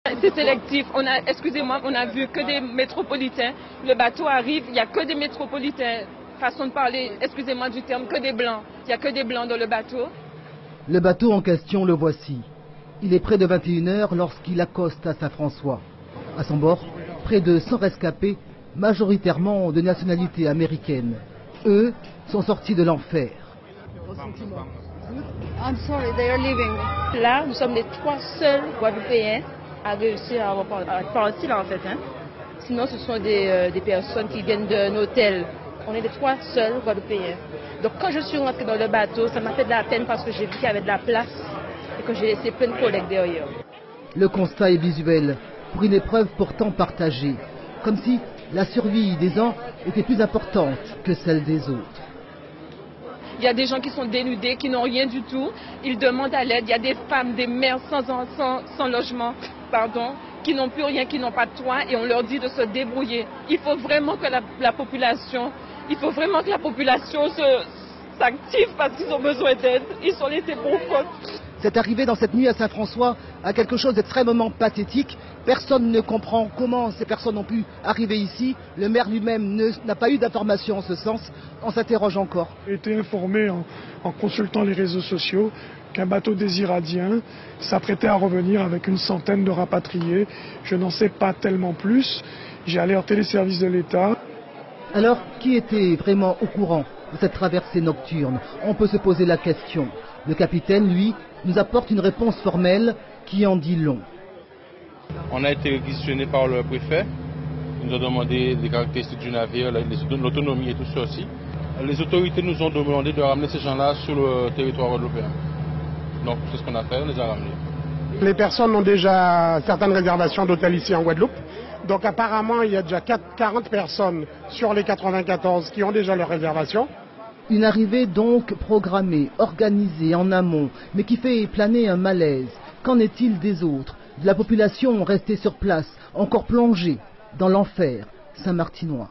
C'est sélectif. Excusez-moi, on a vu que des métropolitains. Le bateau arrive, il n'y a que des métropolitains. Façon de parler, excusez-moi du terme, que des blancs. Il n'y a que des blancs dans le bateau. Le bateau en question, le voici. Il est près de 21 h lorsqu'il accoste à Saint-François. À son bord, près de 100 rescapés, majoritairement de nationalité américaine. Eux sont sortis de l'enfer. Là, nous sommes les 3 seuls Guadeloupéens à réussir à partir là en fait. Sinon, ce sont des personnes qui viennent d'un hôtel. On est les 3 seuls Guadeloupéens. Donc quand je suis rentrée dans le bateau, ça m'a fait de la peine parce que j'ai vu qu'il y avait de la place et que j'ai laissé plein de collègues derrière. Le constat est visuel, pour une épreuve pourtant partagée. Comme si la survie des uns était plus importante que celle des autres. Il y a des gens qui sont dénudés, qui n'ont rien du tout. Ils demandent à l'aide. Il y a des femmes, des mères sans logement, qui n'ont plus rien, qui n'ont pas de toit, et on leur dit de se débrouiller. Il faut vraiment que la population s'active parce qu'ils ont besoin d'aide. Ils sont laissés pour compte. Cette arrivée dans cette nuit à Saint-François a quelque chose d'extrêmement pathétique. Personne ne comprend comment ces personnes ont pu arriver ici. Le maire lui-même n'a pas eu d'informations en ce sens. On s'interroge encore. J'ai été informé en consultant les réseaux sociaux qu'un bateau des Iradiens s'apprêtait à revenir avec une centaine de rapatriés. Je n'en sais pas tellement plus. J'ai alerté les services de l'État. Alors, qui était vraiment au courant de cette traversée nocturne? On peut se poser la question. Le capitaine, lui, nous apporte une réponse formelle qui en dit long. On a été réquisitionné par le préfet. Il nous a demandé les caractéristiques du navire, l'autonomie et tout ça aussi. Les autorités nous ont demandé de ramener ces gens-là sur le territoire guadeloupéen. Donc c'est ce qu'on a fait, on les a ramenés. Les personnes ont déjà certaines réservations d'hôtels ici en Guadeloupe. Donc apparemment, il y a déjà 40 personnes sur les 94 qui ont déjà leur réservation. Une arrivée donc programmée, organisée en amont, mais qui fait planer un malaise. Qu'en est-il des autres? De la population restée sur place, encore plongée dans l'enfer saint-martinois?